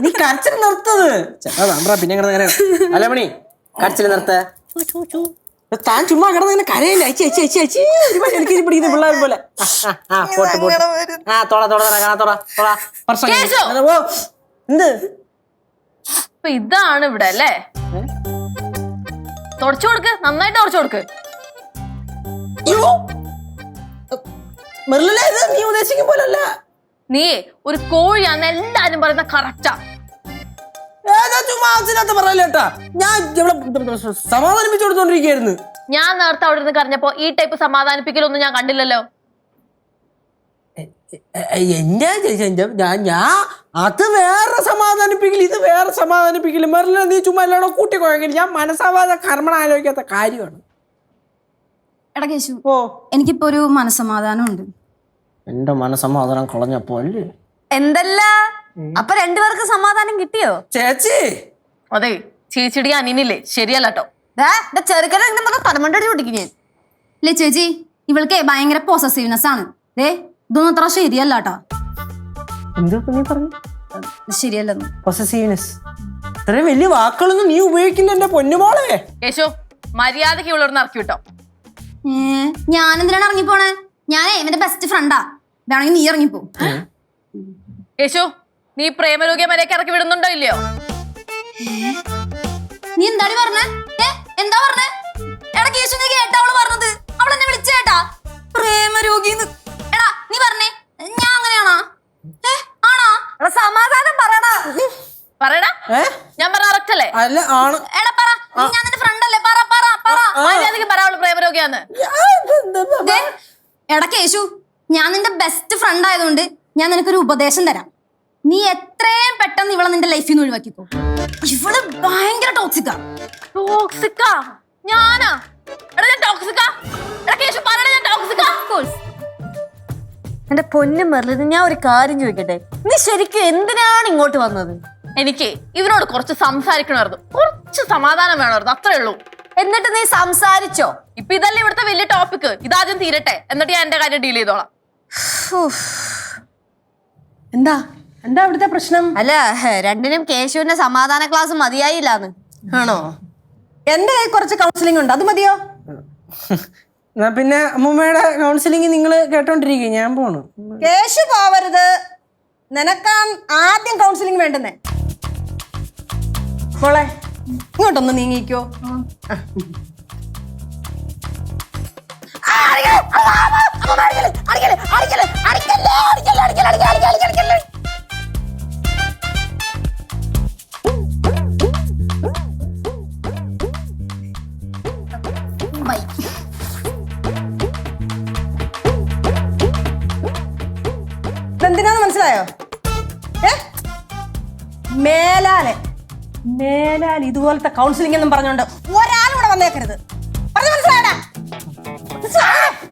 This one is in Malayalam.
നീ കരച്ചിൽ നിർത്തത് പിന്നെ അല്ല മണി കരച്ചിൽ നിർത്ത താൻ ചുമ്മാ കിടന്ന് കരയില്ല എനിക്ക് പിടിക്കുന്ന പിള്ളേർ പോലെ എന്ത് ഇതാണ് ഇവിടെ അല്ലേ? തുടച്ചു കൊടുക്ക്, നന്നായിട്ട് തുടച്ചു കൊടുക്ക്. നീ ഉദ്ദേശിക്കും പോലല്ല. നീ ഒരു കോഴിയാന്ന് എല്ലാരും പറയുന്ന കറക്റ്റാ. പറയല്ലേട്ടാ, ഞാൻ ഇവിടെ സമാധാനിപ്പിച്ചു കൊടുത്തോണ്ടിരിക്കുന്നു. ഞാൻ നേരത്തെ അവിടെ നിന്ന് കരഞ്ഞപ്പോ ഈ ടൈപ്പ് സമാധാനിപ്പിക്കലൊന്നും ഞാൻ കണ്ടില്ലല്ലോ. ഞാൻ അത് വേറെ സമാധാനിപ്പിക്കൽ, ഇത് വേറെ സമാധാനിപ്പിക്കൽ. മെറില നീ ചുമ്മാ എല്ലാം കൂട്ടിക്കോയെങ്കിൽ ഞാൻ മനസ്സാവാതെ കർമ്മണം ആലോചിക്കാത്ത കാര്യമാണ്. എടാ കേശു, എനിക്കിപ്പോ ഒരു മനസ്സമാധാനം ഉണ്ട്. എന്റെ മനസ്സമാധാനം കളഞ്ഞപ്പോ അല്ലേ? എന്തല്ല അപ്പൊ രണ്ടുപേർക്ക് സമാധാനം കിട്ടിയോ? ചേച്ചി അതെ, ചേച്ചിയുടെ അനിയനില്ലേ ശരിയല്ല കേട്ടോ. ചെറുക്കനെ തലമണ്ടടി പൊട്ടിക്കും ഞാൻ. അല്ലേ ചേച്ചി, ഇവൾക്ക് ഭയങ്കര പോസസീവ്നെസ് ആണ്. ഇതൊന്നും അത്ര ശരിയല്ല കേട്ടോ. ശരിയല്ലെന്ന്. പൊസസീവ്നെസ് ഇത്രയും വലിയ വാക്കുകളൊന്നും നീ ഉപയോഗിക്കില്ല എന്റെ പൊന്നുമോളെ. യേശു, മര്യാദക്ക് ഇവളോട് ഇറക്കി വിട്ടോ. ഞാൻ എന്തിനാണ് ഇറങ്ങിപ്പോണേ? ഞാനേ ഇവന്റെ ബെസ്റ്റ് ഫ്രണ്ടാ. ഇതാണെങ്കിൽ നീ ഇറങ്ങിപ്പോ. യേശു, നീ പ്രേമരോഗ്യമരെയൊക്കെ ഇറക്കി വിടുന്നുണ്ടോ ഇല്ലയോ? നീ എന്താടി പറഞ്ഞേ? എന്താ പറഞ്ഞേ? എടാ കേശു, നീ കേട്ടാ അവള് പറഞ്ഞത്? അവളെന്നെ വിളിച്ചേട്ടാ പ്രേമരോഗിന്ന്. എടാ നീ പറഞ്ഞേ, ഞാൻ അങ്ങനെയാണോ? ആണോ? സമാധാനം പറയണ പറയടാ. ഞാൻ പറഞ്ഞ കറക്റ്റ് അല്ലേ? അല്ല ആണ്. എടാ പറ, ഞാൻ നിന്റെ ഫ്രണ്ട് അല്ലേ? പറ പറ പറ. മര്യാദക്ക് പറ അവള് പ്രേമരോഗിയാന്ന്. എടാ കേശു, ഞാൻ നിന്റെ ബെസ്റ്റ് ഫ്രണ്ട് ആയതുകൊണ്ട് ഞാൻ നിനക്കൊരു ഉപദേശം തരാം. നീ എത്രയും പെട്ടെന്ന് ഇവളെ നിന്റെ ലൈഫിൽ നിന്ന് ഒഴിവാക്കിക്കോ. ഇവള് ഭയങ്കര ടോക്സിക്കാ. ടോക്സിക്കാ? ഞാനാ? എടാ ഞാൻ ടോക്സിക്കാ? എടാ കേശു പറയണ ഞാൻ ടോക്സിക്കാ? എന്റെ പൊന്നു മെർലിന്, ഞാൻ ഒരു കാര്യം ചോദിക്കട്ടെ, നീ ശരിക്കും എന്തിനാണ് ഇങ്ങോട്ട് വന്നത്? എനിക്ക് ഇവനോട് കുറച്ച് സംസാരിക്കണമായിരുന്നു, കുറച്ച് സമാധാനം വേണമായിരുന്നു, അത്രേ ഉള്ളൂ. എന്നിട്ട് നീ സംസാരിച്ചോ? ഇപ്പൊ ഇതല്ലേ ഇവിടുത്തെ വലിയ ടോപ്പിക്. ഇതാദ്യം തീരട്ടെ, എന്നിട്ട് ഞാൻ എന്റെ കാര്യം ഡീൽ ചെയ്തോളാം. എന്താ എന്താ അവിടുത്തെ പ്രശ്നം? അല്ല, രണ്ടിനും കേശുവിന്റെ സമാധാന ക്ലാസ് മതിയായില്ലാന്ന്. ആണോ? എന്റെ കയ്യിൽ കുറച്ച് കൗൺസിലിംഗ് ഉണ്ട്, അത് മതിയോ? പിന്നെ അമ്മൂമ്മയുടെ കൗൺസിലിംഗ് നിങ്ങൾ കേട്ടോണ്ടിരിക്കും, ഞാൻ പോണു. കേശു പോവരുത്, നിനക്കാൻ ആദ്യം കൗൺസിലിംഗ് വേണ്ടുന്നേ. മോളെ ഇങ്ങോട്ടൊന്ന് നീങ്ങിക്കോ. എന്തിനാന്ന് മനസ്സിലായോ? മേലാൽ ഇതുപോലത്തെ കൗൺസിലിംഗ് എന്നും പറഞ്ഞോണ്ട് ഒരാളും ഇവിടെ വന്നേക്കരുത്. മനസ്സിലായടാ?